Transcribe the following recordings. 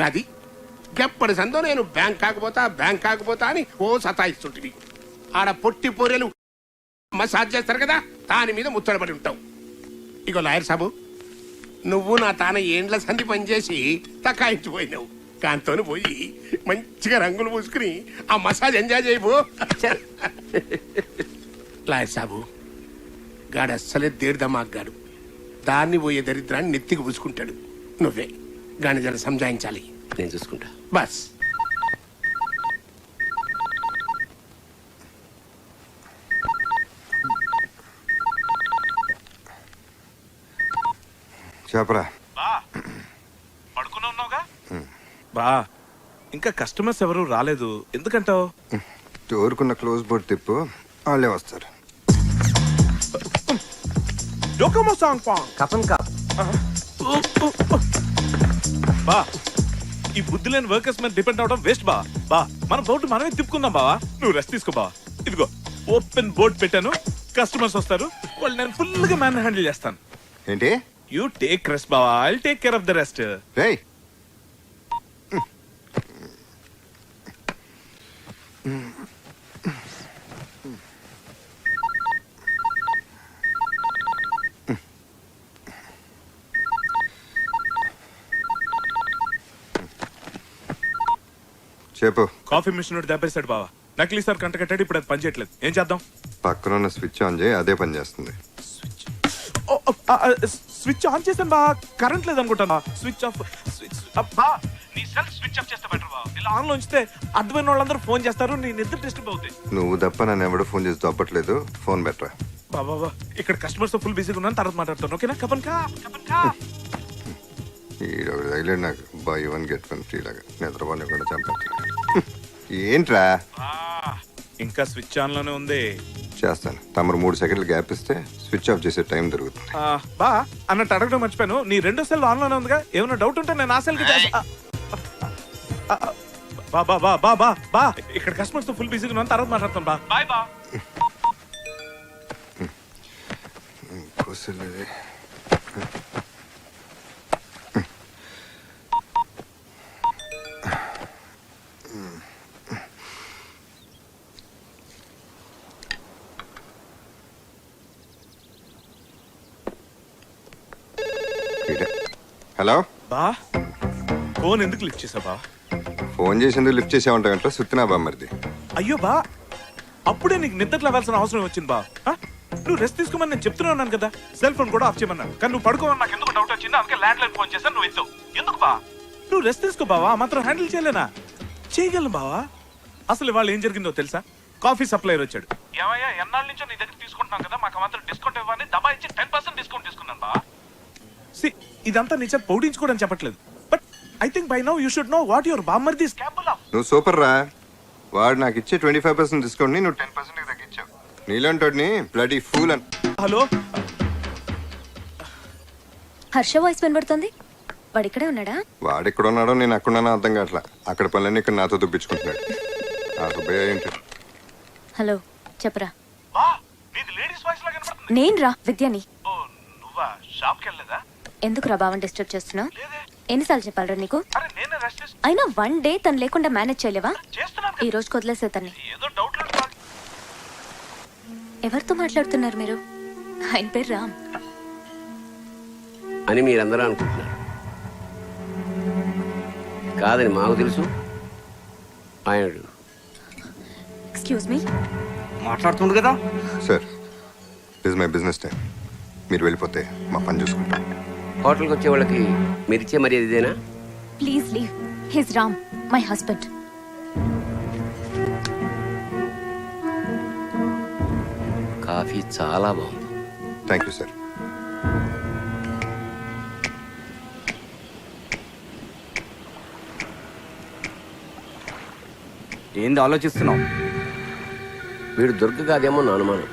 గది గెప్పటి సందో నేను బ్యాంక్ కాకపోతా అని ఓ సతాయిస్తుంటివి. ఆడ పొట్టి పొరెలు మసాజ్ చేస్తారు కదా, దాని మీద ముచ్చటపడి ఉంటావు. ఇగో లాయర్ సాబు, నువ్వు నా తాన ఏండ్ల సంధి పనిచేసి తకాయించిపోయినావు. దాంతో పోయి మంచిగా రంగులు పూసుకుని ఆ మసాజ్ ఎంజాయ్ చేయబో. లాయర్ సాబు, గాడు అస్సలే దేడిదమాగ్గాడు. దాన్ని పోయే దరిద్రాన్ని నెత్తికి పూసుకుంటాడు. నువ్వే గాని జర సంజాయించాలి. నేను చూసుకుంటా. బస్ చెప్పరా. పడుకుని ఉన్నావుగా బా. ఇంకా కస్టమర్స్ ఎవరు రాలేదు ఎందుకంటావు? డోర్కున్న క్లోజ్ బోర్డ్ తిప్పు, వాళ్ళే వస్తారు. బా, ఈ బుద్ధి లేని వర్కర్స్ మీద డిపెండ్ అవడం వేస్ట్ బా. బా, మన బోర్డు మనమే తిప్పుకుందాం బావా. నువ్వు రెస్ట్ తీసుకో బా. ఇదిగో ఓపెన్ బోర్డ్ పెట్టాను, కస్టమర్స్ వస్తారు, వాళ్ళు నేను ఫుల్ గా మ్యాన్ హ్యాండిల్ చేస్తాను. ఏంటి? యూ టేక్ రెస్ట్ బావా, I'll take care of the rest. రేయ్, చెప్పు. కాఫీ మిషన్ దెబ్బేశాడు బావా. నకిలీ సార్ కంట కట్టాడు, ఇప్పుడు అది పనిచేయట్లేదు. ఏం చేద్దాం? పక్కన ఉన్న స్విచ్ ఆన్ చేయి, అదే పని చేస్తుంది. స్విచ్ ఆన్ చేసాను బా, కరెంట్ లేదు అనుకుంటాను. స్విచ్ ఆఫ్, స్విచ్ బా. నీ సెల్ఫ్ స్విచ్ ఆఫ్ చేస్తే బెటర్ బా. ఇలా ఆన్ లో ఉంచితే అడ్డమైన వాళ్ళందరూ ఫోన్ చేస్తారు, నీ నిద్ర డిస్టర్బ్ అవుతాయి. నువ్వు తప్ప నన్ను ఎవడో ఫోన్ చేసి దొబ్బట్లేదు. ఫోన్ బెటరా బాబా. ఇక్కడ కస్టమర్స్ తో ఫుల్ బిజీగా ఉన్నాను, తర్వాత మాట్లాడతాను. ఓకేనా? కపన్ కా కపన్ కా. ఈడొకటి తగిలేడు నాకు, by one get one free లాగా. నిద్రపోని కూడా చంపేస్తాను. ఏంట్రా? ఇంకా స్విచ్ ఆన్ లోనే ఉంది. చేస్తాను. తమరు 3 సెకండ్లు గ్యాప్ ఇస్తే స్విచ్ ఆఫ్ చేసే టైం దొరుకుతుంది. బా, అన్నట్టు అడగడం మర్చిపోయాను. నీ 2వ సెల్ ఆన్ లోనే ఉందిగా, ఏమైనా డౌట్ ఉంటే నేను ఆ సెల్ కి బా బా బా బా బా బా. ఇక్కడ కస్టమర్స్ తో ఫుల్ బిజీగా ఉన్నాను, తర్వాత మాట్లాడతాను బా. బాయ్ బా. హలో బా, ఫోన్ ఎందుకు లిఫ్ట్ చేసా బా? ఫోన్ చేసేందుకు లిఫ్ట్ చేసావంట సుత్తినా బా మరిది. అయ్యో బా, అప్పుడే నీకు నిద్ర లేవాల్సిన అవసరం వచ్చింది బా. నువ్వు రెస్ట్ తీసుకోమని నేను చెప్తున్నాను కదా. సెల్ ఫోన్ కూడా ఆఫ్ చేయమన్నాను, కానీ నువ్వు పడుకోమని నాకు ఎందుకు డౌట్ వచ్చింది. అందుకే ల్యాండ్ లైన్ ఫోన్ చేశాను, నువ్వు ఎత్తు. ఎందుకు బా? నువ్వు రెస్ట్ తీసుకో బావా, మాత్రం హ్యాండిల్ చేయలేనా? చేయగలను బావా. అసలు ఇవాళ ఏం జరిగిందో తెలుసా? కాఫీ సప్లైర్ వచ్చాడు. ఏమయ్యా, ఎన్నాళ్ళ నుంచో నీ దగ్గర తీసుకుంటున్నాం కదా, మాకు మాత్రం డిస్కౌంట్ ఇవ్వని దబా ఇచ్చి 10% డిస్కౌంట్ తీసుకున్నాను బా. ఇదంతా నీ చేత పౌడించుకోవడం చెప్పట్లేదు, but I think by now you should know what your బామ్మర్ది ఇస్ కేపబుల్ ఆఫ్. నువ్వు సూపర్ రా. వాడు నాకు ఇచ్చే 25% డిస్కౌంట్ ని నువ్వు 10% తగ్గించావు. నీలాంటి బ్లడీ ఫూల్ అని. హలో, హర్ష వాయిస్ వినబడుతుంది. వాడు ఇక్కడే ఉన్నాడా? వాడు ఎక్కడ ఉన్నాడో నేను అక్కడున్నానో అర్థం కావట్లా. అక్కడ పనులన్నీ ఇక్కడ నాతో దుప్పించుకుంటున్నాడు. ఆ సుబ్బయ్య ఏంటి? హలో, చెప్పరా. లేడీస్ వాయిస్ లాగా వినబడుతుంది. నేను రా విద్యని. ఓ, నువ్వా? షాప్ కి వెళ్ళలేదా? ఎందుకు రా బావని డిస్టర్బ్ చేస్తున్నావు? ఎన్నిసార్లు చెప్పాలరా నీకు? అరే నేనే రెస్ట్ చేస్తున్నా. అయినా 1 డే తను లేకుండా మేనేజ్ చేయలేవా? చేస్తున్నాను. ఈ రోజు వదిలేసే తన్ని. ఏదో డౌట్ లేదు. ఎవరితో మాట్లాడుతున్నారు మీరు? ఆయన పేరు రామ్ అని మీరందరూ అనుకుంటున్నారు. కాదని మాకు తెలుసు. ఆయన ఎక్స్క్యూజ్ మీ మాట్లాడుతుండు కదా. Sir, this my business time. మీరు వెళ్ళిపోతే మా పని చూసుకుంటాం. హోటల్కి వచ్చే వాళ్ళకి మీరు ఇచ్చే మర్యాద ఇదేనా? Please leave. His Ram, my husband. Coffee చాలా బాగుంది. Thank you sir. ఏంది ఆలోచిస్తున్నావు? వీడు దుర్గ కాదేమో నా అనుమానం.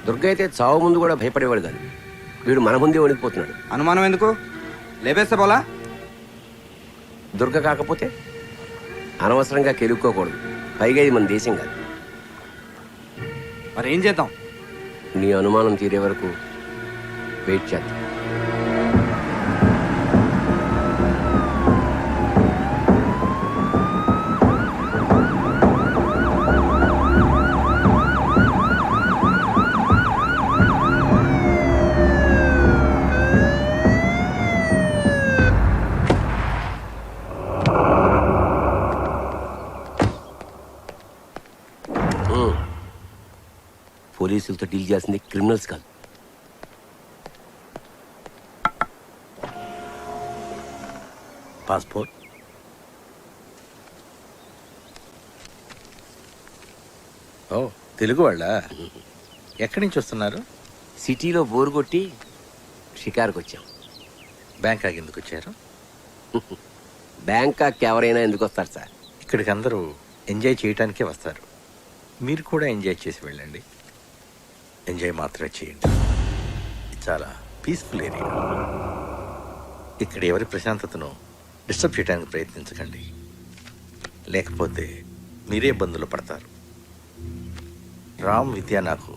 దుర్గ అయితే చావు ముందు కూడా భయపడేవాడు కాదు. వీడు మన ముందే వణికిపోతున్నాడు. అనుమానం ఎందుకు? లేపేస్తే పోలా. దుర్గ కాకపోతే అనవసరంగా కెలుక్కోకూడదు. పైగా ఇది మన దేశం కాదు. మరి ఏం చేద్దాం? నీ అనుమానం తీరే వరకు వెయిట్ చేద్దాం. పోలీసులతో డీల్ చేయాల్సింది క్రిమినల్స్ కాదు. పాస్పోర్ట్. ఓ, తెలుగు వాళ్ళ? ఎక్కడి నుంచి వస్తున్నారు? సిటీలో బోరు కొట్టి షికారుకు వచ్చాం. బ్యాంకాక్ ఎందుకు వచ్చారు? బ్యాంకాక్ ఎవరైనా ఎందుకు వస్తారు సార్? ఇక్కడికి అందరూ ఎంజాయ్ చేయడానికే వస్తారు. మీరు కూడా ఎంజాయ్ చేసి వెళ్ళండి. ఎంజాయ్ మాత్రమే చేయండి. ఇది చాలా పీస్ఫుల్ ఏరియా. ఇక్కడ ఎవరి ప్రశాంతతను డిస్టర్బ్ చేయడానికి ప్రయత్నించకండి, లేకపోతే మీరే ఇబ్బందులు పడతారు. రామ్ విద్య నాకు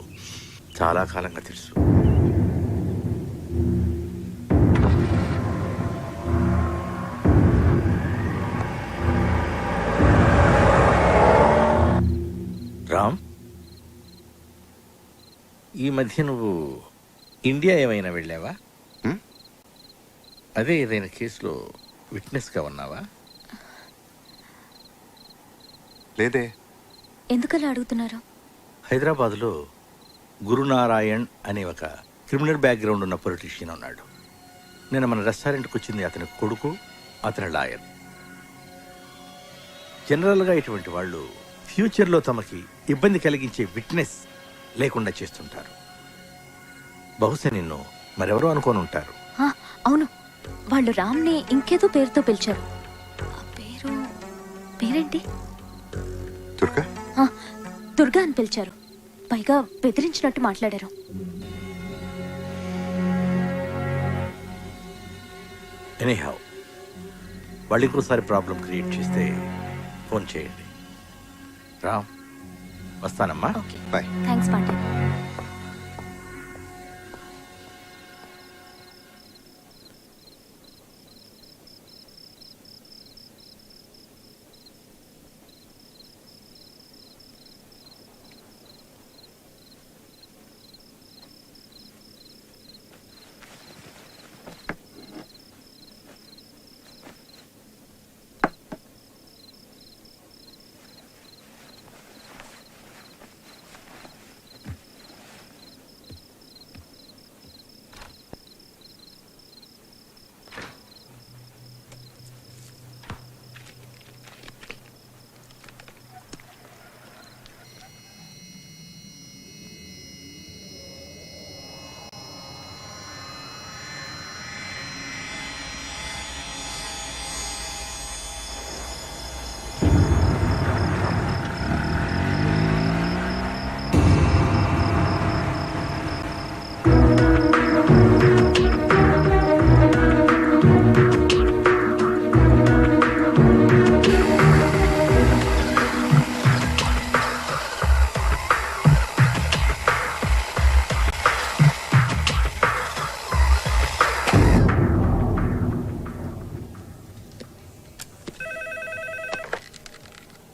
చాలా కాలంగా తెలుసు. రామ్, ఈ మధ్య నువ్వు ఇండియా ఏమైనా వెళ్ళావా? అదే ఏదైనా కేసులో విట్నెస్గా ఉన్నావా? లేదే. ఎందుకలా అడుగుతున్నారు? హైదరాబాద్లో గురునారాయణ్ అనే ఒక క్రిమినల్ బ్యాక్గ్రౌండ్ ఉన్న పొలిటీషియన్ ఉన్నాడు. నేను మన రెస్టారెంట్కి వచ్చింది అతని కొడుకు, అతని లాయర్. జనరల్గా ఇటువంటి వాళ్ళు ఫ్యూచర్లో తమకి ఇబ్బంది కలిగించే విట్నెస్ లేకుండా చేస్తుంటారు. బహుశా నిన్ను మరెవరో అనుకోని ఉంటారు. అవును, వాళ్ళు రామ్ని ఇంకేదో పేరుతో పిలిచారు. ఆ పేరేంటి? దుర్గా. దుర్గా అని పిలిచారు. పైగా బెదిరించినట్టు మాట్లాడారు. ఎనీహౌ, వాళ్ళు ఇంకోసారి ప్రాబ్లం క్రియేట్ చేస్తే ఫోన్ చేయండి. రామ్, వస్తానమ్మా. Okay, bye. Thanks Pandey.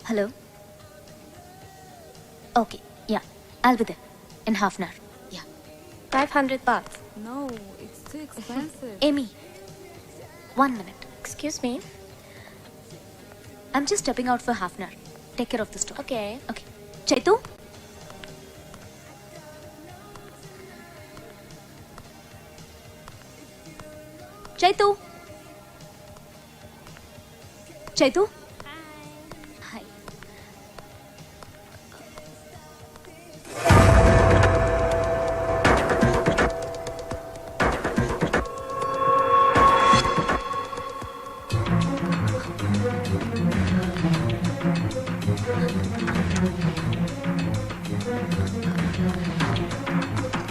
Hello? Okay, yeah. I'll be there in half an hour. Yeah. 500 baht. No, it's too expensive. Amy, 1 minute. Excuse me. I'm just stepping out for half an hour. Take care of the store. Okay. Okay. Chaitu? Chaitu? Chaitu? Hi.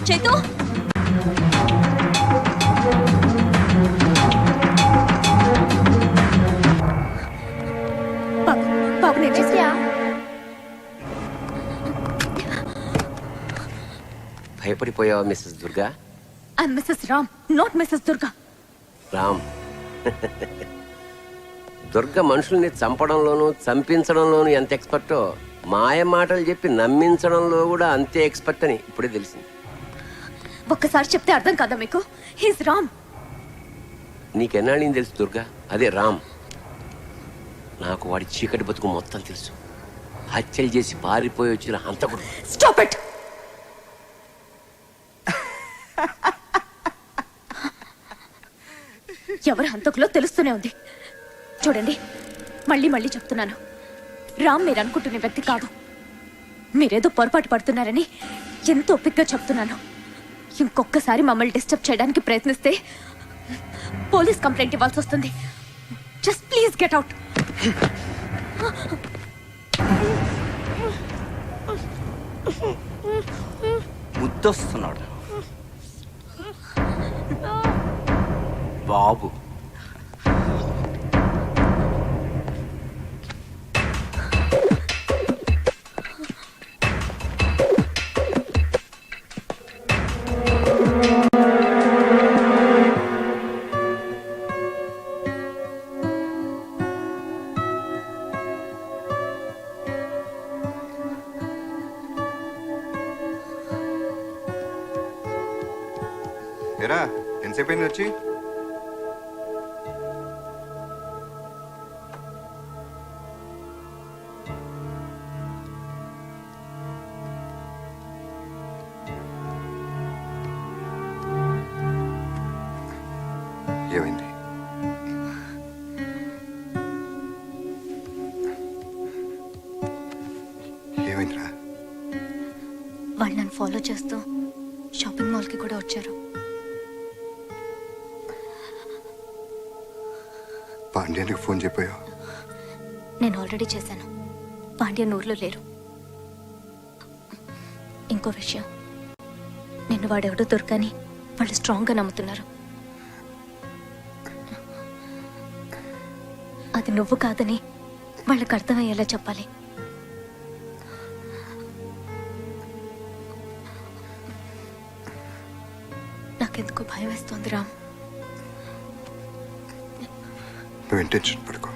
Chaitu? Babu నేను చేసా. భయపడిపోయావా Mrs Durga? I'm Mrs. Ram, not Mrs. Durga. Ram, Durga మనుషుల్ని చంపడంలోనూ చంపించడంలోనూ ఎంత ఎక్స్పర్టో మాయ మాటలు చెప్పి నమ్మించడంలో కూడా అంతే ఎక్స్పర్ట్ అని ఇప్పుడే తెలిసింది. ఒక్కసారి చెప్తే అర్థం కాదా మీకు? హీస్ రామ్. నీకెన్నాళ్ళని తెలుసు దుర్గా? అదే రామ్. నాకు వాడి చీకటి బతుకు మొత్తం తెలుసు. హత్యలు చేసి పారిపోయి వచ్చిన హంతకుడు. Stop it. ఎవరు హంతకులో తెలుస్తూనే ఉంది. చూడండి, మళ్ళీ మళ్ళీ చెప్తున్నాను, రామ్ మీరు అనుకుంటున్న వ్యక్తి కాదు. మీరేదో పొరపాటు పడుతున్నారని ఎంతో ఓపికగా చెప్తున్నాను. ఇంకొకసారి మమ్మల్ని డిస్టర్బ్ చేయడానికి ప్రయత్నిస్తే పోలీస్ కంప్లైంట్ ఇవ్వాల్సి వస్తుంది. Just please get out. ముద్దొస్తున్నాడు బాబు. ఎరా ఎంతసేపు అయింది వచ్చి? ఏమైంది? ఏమైందిరా? వాళ్ళు నన్ను ఫాలో చేస్తూ షాపింగ్ మాల్కి కూడా వచ్చారు. పాండ్యానికి ఫోన్ చెప్పాయా? నేను ఆల్రెడీ చేశాను. పాండ్యన్ ఊర్లో లేరు. ఇంకో విషయం, నిన్ను వాడెవడో దొరకని వాళ్ళు స్ట్రాంగ్గా నమ్ముతున్నారు. అది నువ్వు కాదని వాళ్ళకి అర్థమయ్యేలా చెప్పాలి. నాకెందుకు భయం వేస్తోంది రామ్. నువ్వేం టెన్షన్ పడుకో.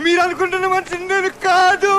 మీరు అనుకుంటున్న మనిషి నేను కాదు.